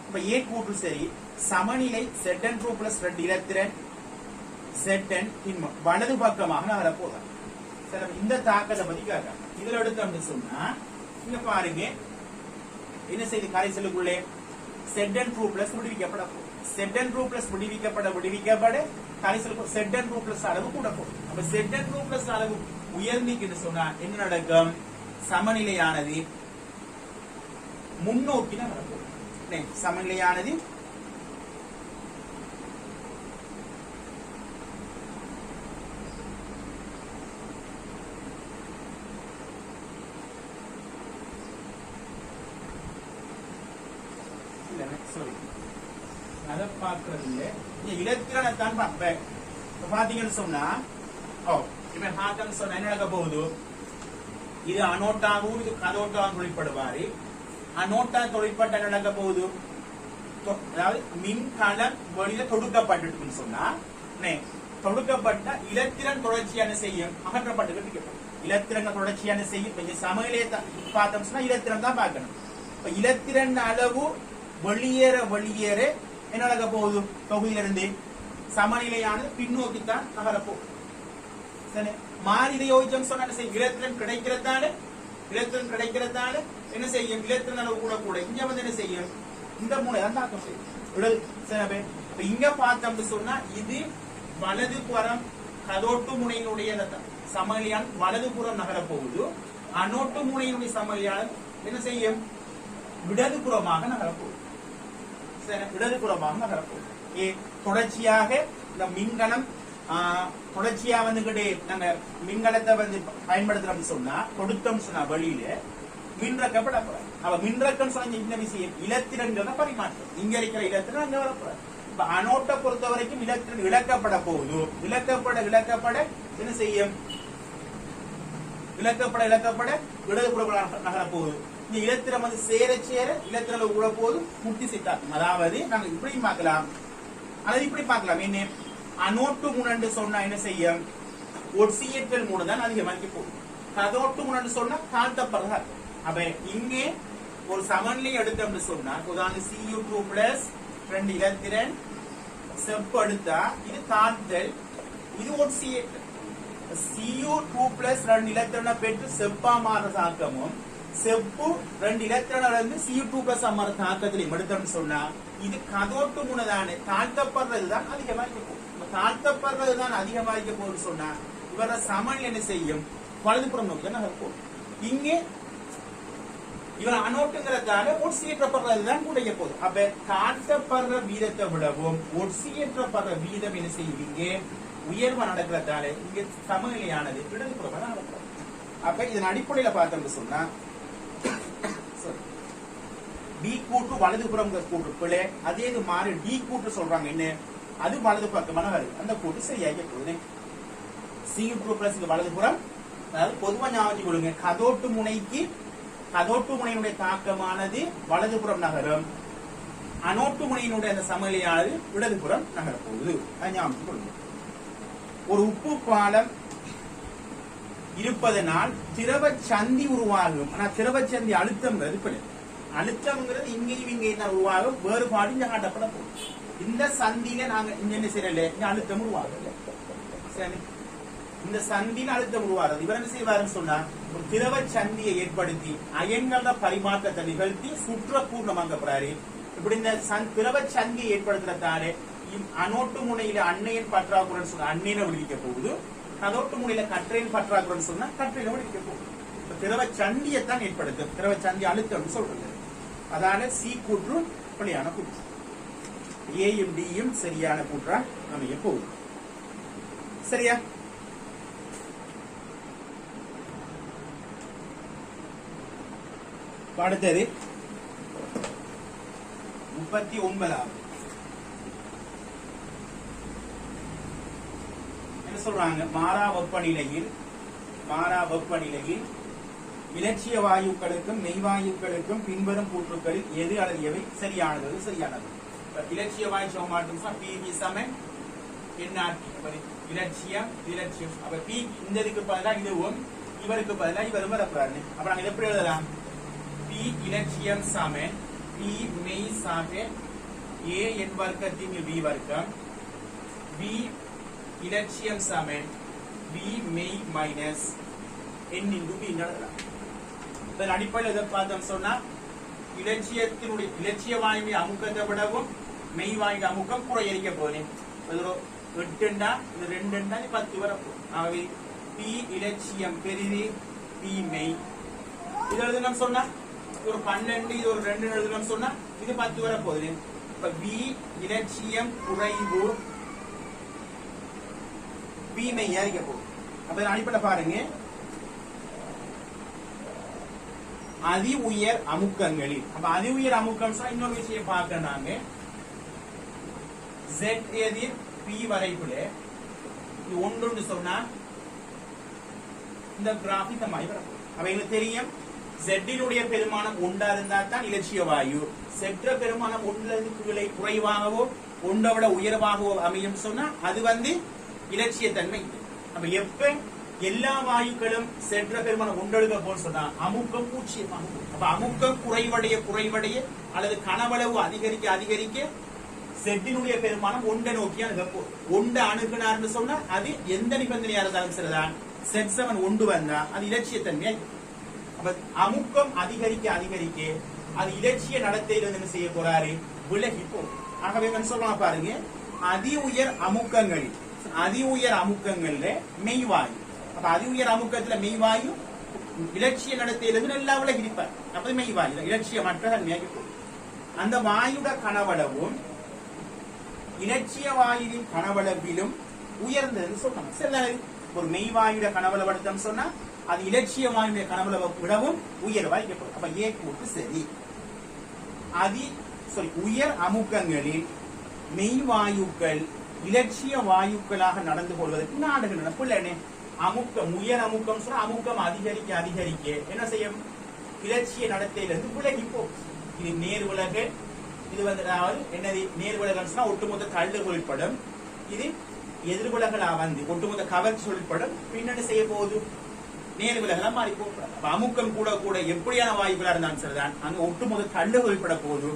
இப்ப ஏ கூற்று சரி. சமநிலை Z2 பிளஸ் 2 இலத்திரன் Zn வலது பக்கமாக நகர போறாங்க. இந்த தாக்கத்தை பத்தி கேட்காங்க. இதுல எடுத்தோம்னு சொன்னா இங்க பாருங்க என்ன செய்து கரைசலுக்குள்ளே Zn2 பிளஸ் முடிவிக்கப்பட போகுது. Z2 பிளஸ் விடுவிக்கப்பட கடைசியில் Z2 பிளஸ் அளவு கூட போகும். அப்ப Z2 பிளஸ் அளவு உயர்ந்திக்குன்னு சொன்னா என்ன நடக்கும்? சமநிலையானது முன்னோக்கி நகரும். சமநிலையானது அதை பார்க்கறது இல்ல, இலத்திரனைத்தான் பார்ப்பேன். பாத்தீங்கன்னு சொன்னா சொன்ன என்ன நடக்க போகுது? இது அனோட்டாவும் இது கதோட்டாவும் தொழிற்படுவாரு. அனோட்டா தொழிற்பட்ட நடக்க போகுது, அதாவது மின்கலம் வழியில தொடுக்கப்பட்டு சொன்னா தொடுக்கப்பட்ட இலத்திரன் தொடர்ச்சியான செய்யும் அகற்றப்பட்டு இலத்திரன் தொடர்ச்சியான செய்யும். கொஞ்சம் சமையலே பார்த்தோம் சொன்னா இலத்திரன் தான் பார்க்கணும். இப்ப இலத்திரன் அளவு வெளியேற என்ன நடக்க போகுது? தொகுதியிலிருந்து சமநிலையானது பின்னோக்கித்தான் நகரப்போகுது. சரி, மாறிதை யோசிச்சோம் சொன்னா இலத்திரன் கிடைக்கிறதால என்ன செய்யும்? இலத்திரன் அளவு கூட இங்க வந்து என்ன செய்யும்? இந்த மூளை தான் தாக்கம் செய்யும். இங்க பார்த்தோம்னு சொன்னா இது வலது புறம் கதோட்டு முனையினுடைய சமநிலையான வலது புறம் நகர போகுது. அனோட்டு முனையினுடைய சமநிலையான என்ன செய்யும்? இடதுபுறமாக நகரப்போகுது. இடதுபுறமாக நகரப்போகுது. தொடர்ச்சியாக இந்த மின்கலம் தொடர்ச்சியா வந்துகிட்டே நாங்க மின்கலத்தை வந்து பயன்படுத்துறோம் சொன்னா கொடுத்தோம் சொன்னா வெளியில மின்ரக்கப்பட போறோம். அப்ப மின்ரக்கம் சொன்ன இந்த விஷயம் இலத்திரன்கிறத பரிமாற்றம். இங்க இருக்கிற இலத்திரன் அங்க வரப்போறாரு. இப்ப அனோட்டை பொறுத்த வரைக்கும் இலத்திரன் இழக்கப்பட போகுது. இழக்கப்பட என்ன செய்யும்? இழக்கப்பட இடதுபுற நகர போகுது. இந்த இலத்திரம் வந்து சேர இலத்திரல கூட போது முட்டி சித்தார்த்தம். அதாவது நாங்க இப்படி பார்க்கலாம் அல்லது இப்படி பார்க்கலாம். என்ன அனோட்டு முனண்டு சொன்னா என்ன செய்யும்? ஒட்சியேற்றல் மூணு தான் அதிகமாக்கி போகும். கதோட்டு முனண்டு சொன்னா தாழ்த்தப்படுறா. அப்ப இங்கே ஒரு சமநிலை எடுத்தோம்னு சொன்னா உதாரணம் Cu2 பிளஸ் 2 இலத்திரன் செப்பு எடுத்தா இது தாழ்த்தல், இது ஒட்சியேற்றல். Cu2 பிளஸ் 2 இலத்திரனை பெற்று செப்பா மாற தாக்கமும் செப்பு 2 இலத்திரனை Cu2 பிளஸ் மாற தாக்கத்திலையும் எடுத்தோம்னு சொன்னா இது கதோட்டு முனதானே தாழ்த்தப்படுறதுதான் அதிகமாக்கி போகும். தாழ்த்தப்படுறதுதான் அதிகமாக்க போகுது சொன்னா இவர சமநிலை என்ன செய்யும்? வலதுபுறம் நோக்கி தான் நகர்ப்போம். இங்கே இவர் அனோட்டுங்கிறதால ஒட்சியேற்றப்படுறதுதான் கூடைய போகுது. அப்ப தாழ்த்தப்படுற வீதத்தை விடவும் ஒட்சியேற்றப்படுற வீதம் என்ன செய்யும்? இங்கே உயர்வா நடக்கிறதால இங்க சமநிலையானது இடதுபுறமா தான் நடக்கிறது. அப்ப இதன் அடிப்படையில பார்த்தோம்னு சொன்னா டி கூட்டு வலதுபுறம் கூட்டு பிள்ளை அதே இது மாறி டி கூட்டு சொல்றாங்க. என்ன அது வலது பக்கமான வருது. அந்த கூட்டு சரியாக போகுது. Cu2 பிளஸ் வலதுபுறம், அதாவது பொதுவா ஞாபகம் கொடுங்க, கதோட்டு முனையினுடைய தாக்கமானது வலதுபுறம் நகரும், அனோட்டு முனையினுடைய அந்த சமநிலையானது இடதுபுறம் நகர போகுது. அது ஞாபகம் கொடுங்க. ஒரு உப்பு பாலம் இருப்பதனால் திரவ சந்தி உருவாகும். ஆனா திரவ சந்தி அழுத்தம்ங்கிறது பிள்ளை. அழுத்தம்ங்கிறது இங்கேயும் இங்கேயும் தான் உருவாகும். வேறுபாடு இங்க காட்டப்பட போகுது. இந்த சந்தியில நாங்க இங்க என்ன செய்யல? இங்க அழுத்தம் உருவாகுது. சரி, இந்த சந்தியில அழுத்தம் உருவாகுது. இவர் என்ன செய்வாருன்னு சொன்னா ஒரு திரவ சந்தியை ஏற்படுத்தி அயன்கள பரிமாற்றத்தை நிகழ்த்தி சுற்ற பூர்ணமாக்கப்படுறாரு. இப்படி இந்த திரவ சந்தியை ஏற்படுத்துறதாலே அனோட்டு முனையில அன்னையின் பற்றாக்குறைன்னு சொன்னா அன்னையில விடுவிக்க போகுது. கதோட்டு முனையில கற்றையின் பற்றாக்குறைன்னு சொன்னா கற்றையில விடுவிக்க போகுது. திரவ சந்தியத்தான் ஏற்படுத்தும். திரவ சந்தி அழுத்தம் சொல்றது. அதால சி கூற்று பிழையான கூற்று, ஏயும் டியும் சரியான கூற்றா அமைய போகுது. சரியா? அடுத்தது 39வது என்ன சொல்றாங்க? மாறா வெப்பநிலையில் இலட்சிய வாயுக்களுக்கும் மெய்வாயுக்களுக்கும் பின்வரும் கூற்றுக்களில் எது அல்லது எவை சரியானது? இலட்சிய வாயு சமன்பாடு பிவி சமன் என்ன இலட்சியம். அப்ப பி இந்த இதுக்கு பதிலா இதுவும் இவருக்கு பதிலா இவரும் வரப்படாது. அப்ப நாங்க எப்படி எழுதலாம்? பி இலட்சியம் சமன் பி மெய் சமன் ஏ என் வர்க்கத்தின் பி வர்க்கம், பி இலட்சியம் சமன் பி மெய் மைனஸ் என் இன்டு பி எழுதலாம். அடிப்படையில் எதை பார்த்தோம் சொன்னா இலட்சிய வாயுவை அமுக்கத்தை விடவும் மெய்வாயுட அமுக்கம் குறையடிக்க போறேன். ஒரு 8 இது 2 இது 10 வரப்போம். ஆகவே பி இலட்சியம் பெரிது, பி மெய். இது எழுதணும் சொன்னா ஒரு 12, இது ஒரு 2 எழுதணும் சொன்னா இது 10 வரப்போகுது. இப்ப பி இலட்சியம் குறைவு, பி மெய் அறிக்க போகுது. அப்ப அடிப்படை பாருங்க, அதி உயர் அமுக்கங்களில். அப்ப அதி உயர் அமுக்கம் இன்னொரு விஷயம் பார்க்கறாங்க. Z எதிர் P வரைப்புல இது ஒன்று சொன்னா இந்த கிராஃப் இந்த மாதிரி வரும். அப்ப எங்களுக்கு தெரியும் Z இனுடைய பெருமானம் ஒன்றா இருந்தா தான் இலட்சிய வாயு. செற்ற பெருமானம் ஒன்றுல குறைவாகவோ ஒன்றை விட உயர்வாகவோ அமையும் சொன்னா அது இலட்சிய தன்மை. அப்ப எப்ப எல்லா வாயுக்களும் சென்ற பெருமானம் ஒன்றெழுக போன்னு சொன்னா அமுக்கம் பூச்சியமாகும். அப்ப அமுக்கம் குறைவடைய அல்லது கனவளவு அதிகரிக்க செட்டினுடைய பெருமானம் ஒன்றை நோக்கி அணுக ஒன்றை அணுகினார்னு சொன்னா அது எந்த நிபந்தனையா இருந்தாலும் சரிதான், செட் 7 ஒன்று வந்தா அது இலட்சியத்தன்மையா. அப்ப அமுக்கம் அதிகரிக்க அது இலட்சிய நடத்தையிலிருந்து என்ன செய்ய போறாரு, விலகி போகும். ஆகவே சொல்லலாம் பாருங்க, அதி உயர் அமுக்கங்கள்ல மெய்வாயு. அப்ப அதி உயர் அமுக்கத்துல மெய்வாயு இலட்சிய நடத்தையிலிருந்து நல்லா விலகி இருப்பார். அப்ப மெய்வாயு இலட்சியமற்ற தன்மையாகி போகும். அந்த வாயுட கனவளவும் இலட்சிய வாயுவின் கனவளவிலும் உயர்ந்ததுன்னு சொன்னாங்க. சில ஒரு மெய்வாயுட கனவளவடுத்தம் சொன்னா அது இலட்சிய வாயுடைய கனவளவை விடவும் உயர்வாய். அப்ப ஏ கூட்டு சரி. உயர் அமுக்கங்களில் மெய்வாயுக்கள் இலட்சிய வாயுக்களாக நடந்து கொள்வதற்கு நாடுகள் பிள்ளைனே. அமுக்கம் உயர் அமுக்கம் சொன்னா அமுக்கம் அதிகரிக்க என்ன செய்யும், இலட்சிய நடத்தையிலிருந்து விலகி போகும். இது நேர் விலகு. இது என்னது நேர் விலகல் சொன்னா ஒட்டுமொத்த தள்ளு தொழிற்படும். இது எதிர்விலகலா ஒட்டுமொத்த கவர்ச்சி தொழிற்படும். பின்னணி செய்ய போகுது நேர் விலகலா மாறி போகக்கூடாது. அமுக்கம் கூட எப்படியான வாயுகளா இருந்தாலும் சரிதான், அங்க ஒட்டுமொத்த தள்ளு தொழிற்பட போகுது.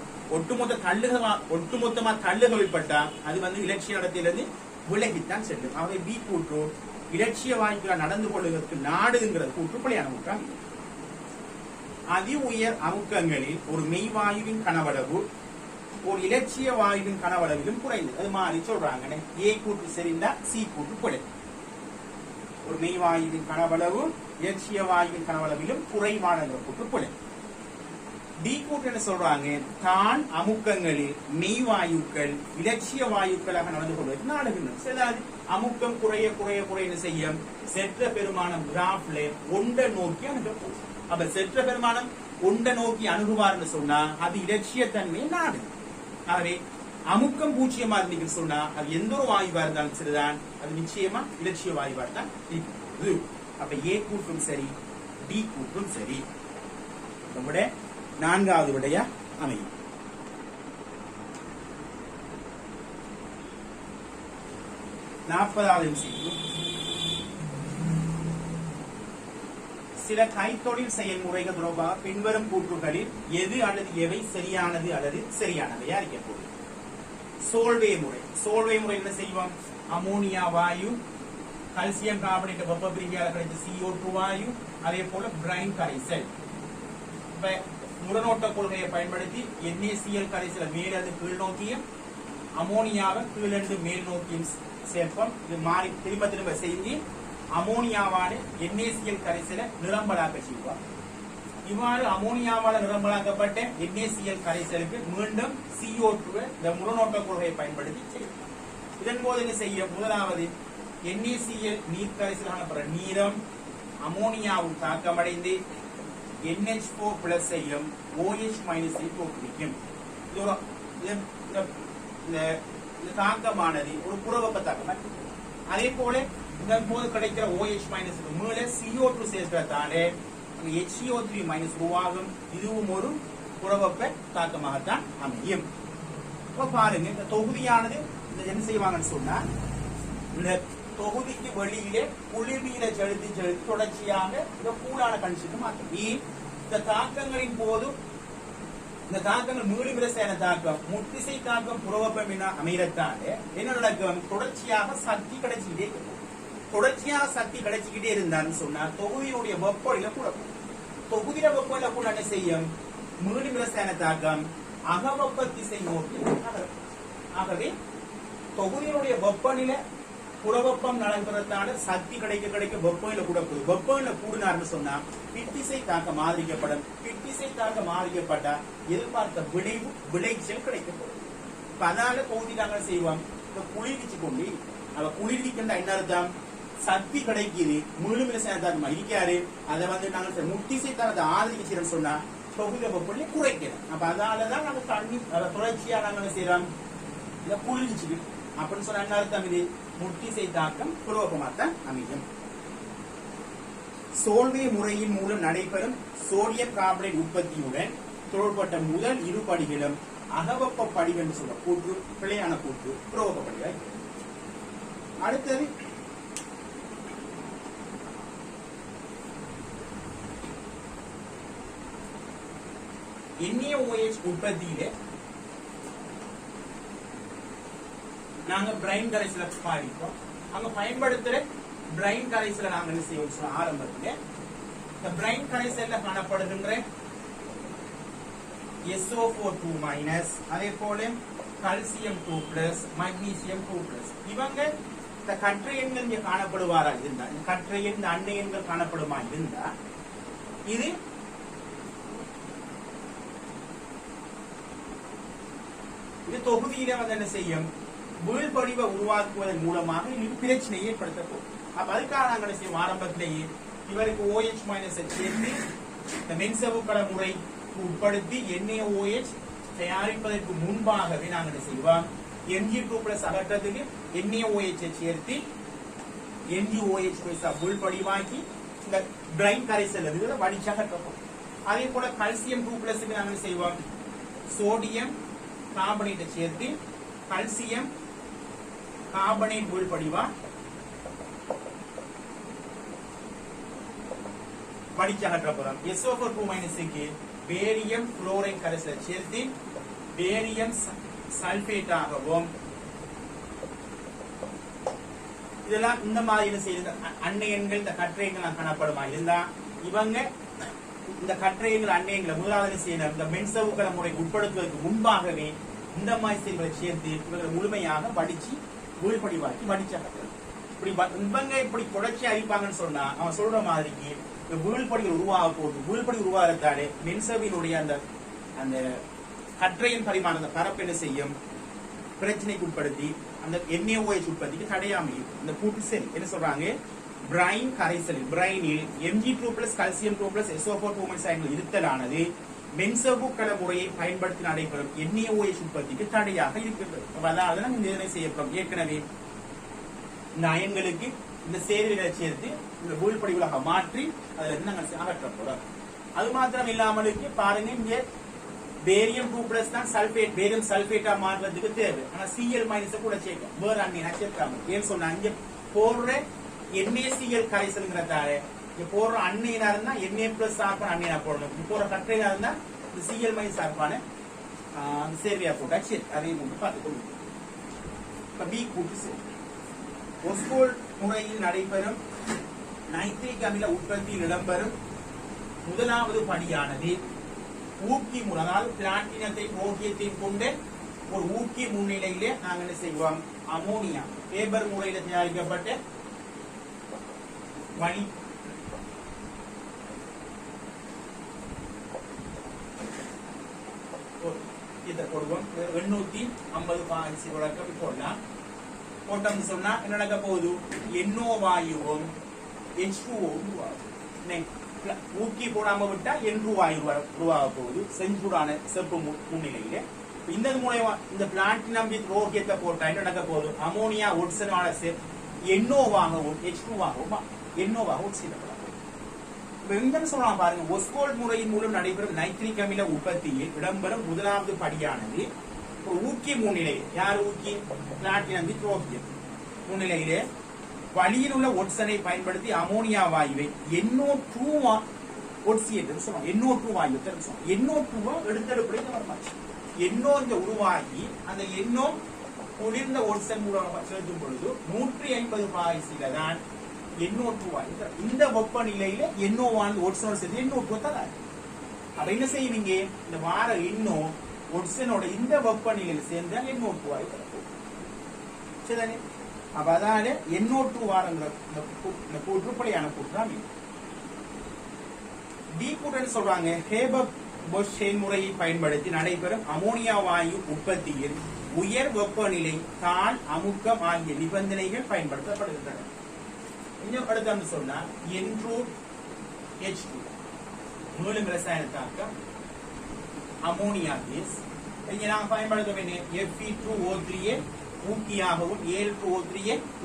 ஒட்டுமொத்தமா தள்ளு தொழிற்பட்டா அது இலட்சிய நடத்தையிலிருந்து விலகித்தான் செல்லும். ஆகவே பி கூற்று இலட்சிய வாயுக்களா நடந்து கொள்வதற்கு நாடுங்கிறது கூற்று பிழையான கூற்றாம். அதி உயர் அமுக்கங்களில் ஒரு மெய்வாயுவின் கனவளவு ஒரு இலட்சிய வாயுவின் கனவளவிலும் குறைந்து அது மாதிரி சொல்றாங்க. ஏ கூற்று சரிந்தா சி கூற்று பிழை. ஒரு மெய்வாயுவின் கனவளவு இலட்சிய வாயுவின் கனவளவிலும் குறைவான கூற்று பிழை. டி கூற்று என்ன சொல்றாங்க, தான் அமுக்கங்களில் மெய்வாயுக்கள் இலட்சிய வாயுக்களாக நடந்து கொள்வதற்கு நாடுகின்றன. சில அமுக்கம் குறைய செய்யும். செற்ற பெருமானம் கிராஃப்ல ஒன்றை நோக்கி அணுக போகும். அப்ப செற்ற பெருமானம் ஒன்றை நோக்கி அணுகுவார்னு சொன்னா அது இலட்சிய தன்மையை நாடு. ஆகவே அமுக்கம் பூச்சியமா இருந்தீங்கன்னு சொன்னா அது எந்த ஒரு வாயுவா இருந்தாலும் சரிதான், அது நிச்சயமா இலட்சிய வாயுவா தான் இருக்குது. அப்ப ஏ கூற்றும் சரி, டி கூற்றும் சரி. நம்முடைய 4வது விடையா அமையும். 40வது சில கைத்தொழில் செயல்முறைகள் தொடர்பாக பின்வரும் கூற்றுகளில் எது அல்லது எவை சரியானது அல்லது சரியானவையா இருக்கக்கூடும். சோல்வே முறை என்ன செய்வோம், அமோனியா வாயு, கல்சியம் கார்பனேட் வெப்ப பிரிகையால கிடைத்த CO2 வாயு, அதே போல பிரைன் கரைசல். முரணோட்ட கொள்கையை பயன்படுத்தி NaCl கரைசலை மேலது கீழ் நோக்கியும் அமோனியாவை கீழண்டு மேல் நோக்கியும் சேர்ப்போம். இது மாறி திரும்ப செஞ்சு அமோனியாவான NaCl கரைசலை நிரம்பலாக்க செய்வார். இவ்வாறு அமோனியாவால நிரம்பலாக்கப்பட்ட NaCl கரைசலுக்கு மீண்டும் CO2 இந்த முரணோட்ட கொள்கையை பயன்படுத்தி செய்யும். இதன் போது என்ன செய்யும், முதலாவது NaCl நீர் கரைசலான நீரம் அமோனியாவும் தாக்கமடைந்து NH4+ ஐயும் OH- தோற்றுவிக்கும். இந்த தாக்கமானது ஒரு புறவெப்ப தாக்கம். அதே போல இதன் போது கிடைக்கிற OH- மேல CO2 சேர்க்கிறதாலே HCO3- உருவாகும். இதுவும் ஒரு புறவெப்ப தாக்கமாகத்தான் அமையும். பாருங்க, இந்த தொகுதியானது என்ன செய்வாங்கன்னு சொன்னா, இந்த தொகுதிக்கு வெளியிலே குளிர்நீரை செலுத்தி தொடர்ச்சியாக இந்த கூலான கண்டிஷனுக்கு மாற்றும். இந்த தாக்கங்களின் போது இந்த தாக்கங்கள் மீளும் ரசாயன தாக்கம், முத்திசை தாக்கம், புறவெப்பம் என அமையத்தாலே என்ன நடக்கும், தொடர்ச்சியாக சக்தி கிடைச்சிக்கிட்டே இருக்கும். தொடர்ச்சியாக சக்தி கிடைச்சிக்கிட்டே இருந்தான்னு சொன்னா தொகுதியுடைய வெப்பநிலை கூட தொகுதியில வெப்பநிலை கூட என்ன செய்யும், மீளும் ரசாயன தாக்கம் அகவெப்ப திசை நோக்கி நகரும். ஆகவே தொகுதியினுடைய வெப்பநிலை புறவெப்பம் நடைபெறத்தான சக்தி கிடைக்க வெப்பநிலை கூட போகுது. வெப்பநிலை கூடினார்னு சொன்னா பித்திசை தாக்கம் ஆதரிக்கப்படும். பித்திசை தாக்கம் ஆதரிக்கப்பட்டா எதிர்பார்த்த விளைச்சல் கிடைக்கப்படும். இப்ப அதனால பகுதி நாங்கள் செய்வோம், குளிர்விச்சு கொண்டு அவ குளிர்விக்கின்ற என்ன அர்த்தம், சக்தி கிடைக்குது முழுமையில சேர்ந்தாக்குமா இருக்காரு. அதை நாங்கள் முட்டிசை தரத்தை ஆதரிக்கிறோம் சொன்னா தொகுதி வெப்பநிலை குறைக்கிறோம். அப்ப அதனாலதான் நாங்க தண்ணி தொடர்ச்சியா நாங்கள் செய்யறோம் இதை குளிர்விச்சு அப்படின்னு சொன்னா என்ன அர்த்தம், இது முட்டிசை தாக்கம் புறவெப்பமாத்தான் அமையும். சோல்வே முறையின் மூலம் நடைபெறும் சோடியம் கார்பனேட் உற்பத்தியுடன் தொடர்பட்ட முதல் இரு படிகளும் அகவெப்ப படிவு என்று சொல்ற கூற்று பிழையான கூற்று, புறவெப்ப படிவாய். அடுத்தது NaOH உற்பத்தியில நாங்க பிரைன் கரைசலை பாதிப்போம். அங்க பயன்படுத்துற பிரைன் கரைசலை நாங்க என்ன செய்வோம், ஆரம்பத்தில் இந்த பிரைன் கரைசல்ல காணப்படுகின்ற SO4 அதே போல கால்சியம் 2+, மக்னீசியம் 2+, இவங்க இந்த கற்றை எண்கள் இங்க காணப்படுவாரா இருந்தா, இந்த கற்றை எண் இந்த அண்டை எண்கள் காணப்படுமா இருந்தா இது தொகுதியில என்ன செய்யும், வீழ்படிவை உருவாக்குவதன் மூலமாக இது பிரச்சனையை ஏற்படுத்த போகும். அப்ப அதுக்காக நாங்கள் செய்யும் ஆரம்பத்திலேயே இவருக்கு OH- சேர்த்து இந்த மென்சவுக்கல முறை உட்படுத்தி NaOH தயாரிப்பதற்கு முன்பாகவே நாங்கள் செய்வோம் Mg2+ அகற்றத்துக்கு NaOH சேர்த்து NaOH வீழ்படிவாக்கி இந்த பிரைன் கரைசல் வடிச்சு அகற்றப்போம். அதே போல கால்சியம் 2+க்கு நாங்கள் செய்வோம் சோடியம் கார்பனேட்டை சேர்த்து கால்சியம் கார்பனேட் வீழ்படிவா வடிச்சு அகற்றப்படும். SO4 பேரியம் குளோரைட் கரைசலை சேர்த்து பேரியம் சல்பேட்டாகவும் இதெல்லாம் இந்த மாதிரி செய்த அன்னையன்கள் இந்த கற்றையங்கள் காணப்படுமா இருந்தா இவங்க இந்த கற்றையங்கள் அன்னையங்களை முதலாவது செய்யணும் இந்த மென்சவுக்கல முறை உட்படுத்துவதற்கு முன்பாகவே இந்த மாதிரி செய்திகளை சேர்த்து இவங்களை முழுமையாக வடிச்சு வீழ்படிவாக்கி வடிச்சு அகற்றணும். இப்படி இவங்க இப்படி தொடர்ச்சி அழிப்பாங்கன்னு சொன்னா அவன் சொல்ற மாதிரிக்கு வீழ்படிகள் உருவாக போகுது. வீழ்படி உருவாகிறதாலே மென்சவினுடைய அந்த கற்றையின் பரிமாண பரப்பு என்ன செய்யும், பிரச்சனைக்கு உட்படுத்தி அந்த NaOH உற்பத்திக்கு தடையாமையும். இந்த கூட்டு செல் என்ன சொல்றாங்க, பிரைன் கரைசலில் பிரைனில் Mg2+, கால்சியம் 2+, SO4 இருத்தலானது மென்சவுக்கல முறையை பயன்படுத்தி நடைபெறும் NaOH உற்பத்திக்கு தடையாக இருக்கின்றது. அதாவது நாங்கள் இதனை செய்யப்படும் ஏற்கனவே இந்த அயன்களுக்கு இந்த சேர்வைகளை சேர்த்து இந்த வீழ்படிவுகளாக மாற்றி அதில் நாங்கள் அகற்றப்படும். அது மாத்திரம் இல்லாமலுக்கு பாருங்க இங்க பேரியம் 2+ தான் சல்பேட் பேரியம் சல்பேட்டா மாறுறதுக்கு தேவை. ஆனா Cl- கூட சேர்க்கும் வேற அண்ணினா சேர்க்காம ஏன்னு சொன்னா இங்க போடுற NaCl கரைசல்ங்கிறதால இங்க போடுற அண்ணினா இருந்தா Na+ சார்பான அண்ணினா போடணும். இங்க போற கற்றையா இருந்தா இந்த Cl- சார்பான சேர்வையா போட்டா சரி. அதையும் கொண்டு பார்த்துக்கொள்ளும். இப்ப பி கூட்டு சரி ஒஸ்கோல் முறையில் நடைபெறும் நைட்ரிக் அமில உற்பத்தியில் இடம்பெறும் முதலாவது படியானது ஊக்கி முறை, அதாவது பிளாட்டினத்தை ரோகியத்தையும் கொண்டு ஒரு ஊக்கி முன்னிலையிலே நாங்கள் என்ன செய்வோம், அமோனியா பேபர் முறையில தயாரிக்கப்பட்ட வழி இதை போடுவோம். 850 பாய்ச்சி வழக்கம் போடலாம். போட்டோம்னு சொன்னா என்ன நடக்க போகுது, NO வாயுவும் H2O ஊக்கி போடாம விட்டா N2 வாயு உருவாக போகுது செஞ்சூடான செப்பு முன்னிலையில. இந்த மூலமா இந்த பிளாட்டினம் வித் ரோகியத்தை போட்டா என்ன நடக்க போகுது, அமோனியா ஒட்சனால NO வாகவும் H2 வாகவும் NO வாக ஒட்சிடப்படும். எங்கன்னு சொல்லலாம் பாருங்க, ஒஸ்கோல் முறையின் மூலம் நடைபெறும் நைட்ரிக் அமில உற்பத்தியில் இடம்பெறும் முதலாவது படியானது ஊக்கி முன்னிலை, யார் ஊக்கி, பிளாட்டினம் வித் ரோகியம் முன்னிலையிலே வழியில் உள்ள ஒட்சனை பயன்படுத்தி அமோனியா வாயுவை NO2 ஒட்சியேட் சொல்லுவோம். NO2 வாயு NO2 எடுத்தெடுப்படைய வரமாச்சு. NO இந்த உருவாகி அந்த NO குளிர்ந்த ஒட்சன் மூலமாக செலுத்தும் பொழுது 150 பாய்ச்சில தான் NO2 வாயு. இந்த வெப்பநிலையில NO வானது ஒட்சனோடு சேர்த்து NO2 தராது. அப்ப என்ன செய்வீங்க, இந்த வார NO ஒட்சனோட இந்த வெப்பநிலையில் சேர்ந்து NO2 ஆகி வரப்போகுது. சரிதானே? அப்ப அதனால NO2 வாரங்கிற இந்த கூற்று பிழையான கூற்று. டி கூற்றுன்னு சொல்றாங்க, ஹேபர்-போஷ் செயல்முறையை பயன்படுத்தி நடைபெறும் அமோனியா வாயு உற்பத்தியில் உயர் வெப்பநிலை, தாழ் அமுக்கம் ஆகிய நிபந்தனைகள் பயன்படுத்தப்படுகின்றன. இன்னும் அடுத்து சொன்னா N2H2 மேலும் ரசாயன தாக்கம் அமோனியா கேஸ். இங்க நாங்க பயன்படுத்த வேண்டிய Fe2O3 ஊக்கியாகவும் Al2O3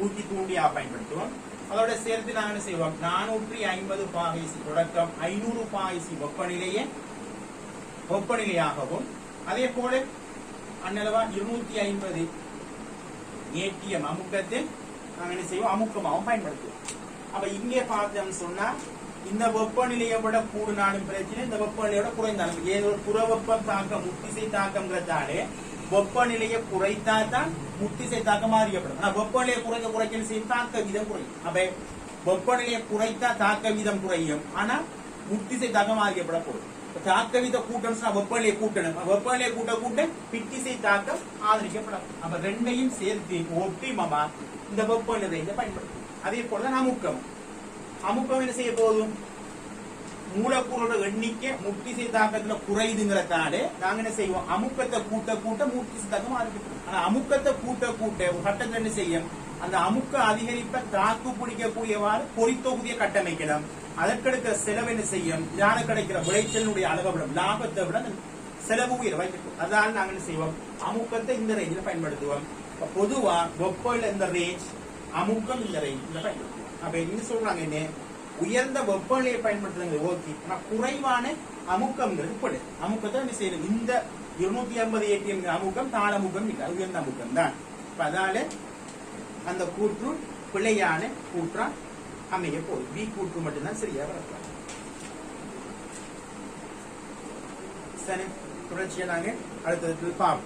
ஊக்கி தூண்டியாக பயன்படுத்துவோம். அதோட சேர்த்து நாங்க என்ன செய்வோம், 450 பாகைசி தொடக்கம் 500 பாகைசி வெப்பநிலையாகவும் அதே போல அந்நளவா 250 ATM அமுக்கத்தில் நாங்க என்ன செய்வோம், அமுக்கமாகவும் பயன்படுத்துவோம். அப்ப இங்கே பார்த்தோம்னு சொன்னா இந்த வெப்பநிலையை விட கூடுனாலும் பிரச்சனை, இந்த வெப்பநிலையோட குறைந்தாலும் ஏதோ புற வெப்பம் தாக்கம் முத்திசை தாக்கம்ங்கிறதாலே வெப்பநிலையை குறைத்தாதான் முத்திசை தாக்கம் மாறியப்படும். ஆனா வெப்பநிலையை குறைக்க செய்யும் தாக்க வீதம் குறையும். அப்ப வெப்பநிலையை குறைத்தா தாக்க வீதம் குறையும், ஆனா முத்திசை தாக்கம் மாறியப்படக்கூடும். தாக்க வீத கூட்டணும், வெப்பநிலையை கூட்டணும், வெப்பநிலையை கூட்ட பித்திசை தாக்கம் ஆதரிக்கப்படும். அப்ப ரெண்டையும் சேர்த்து ஒப்டிமமா இந்த வெப்பநிலையை பயன்படுத்தும். அதே போலதான் அமுக்கம் என்ன செய்ய போதும், மூலக்கூறோட எண்ணிக்கை முத்திசை தாக்கத்துல குறையுதுங்கிறதால நாங்க என்ன செய்வோம், அமுக்கத்தை கூட்ட முத்திசை தாக்கம் ஆரம்பிக்கும். ஆனா அமுக்கத்தை கூட்ட ஒரு கட்டத்துல என்ன செய்யும், அந்த அமுக்க அதிகரிப்பை தாக்கு பிடிக்கக்கூடியவாறு பொறித்தொகுதியை கட்டமைக்கலாம். அதற்கெடுக்கிற செலவு என்ன செய்யும், யார கிடைக்கிற விளைச்சலுடைய அளவை விட லாபத்தை விட செலவு உயர் வைக்கும். அதனால நாங்க என்ன செய்வோம், அமுக்கத்தை இந்த ரேஞ்சில பயன்படுத்துவோம். பொதுவா வெப்பநிலை இந்த ரேஞ்ச், அமுக்கம் இந்த ரேஞ்சில பயன்படுத்துவோம். அப்ப என்ன சொல்றாங்க, என்ன உயர்ந்த வெப்பநிலையை பயன்படுத்துறது ஓகே, ஆனா குறைவான அமுக்கம்ங்கிறது படு. அமுக்கத்தை என்ன செய்யணும், இந்த 250 ATM அமுக்கம் தாழ் அமுக்கம் இல்லை, உயர்ந்த அமுக்கம் தான். அதனால அந்த கூற்று பிழையான கூற்றா அமைய போகுது. பி கூற்று மட்டும்தான் சரியா வரலாம். சரி, தொடர்ச்சியா நாங்க அடுத்தது பார்ப்போம்.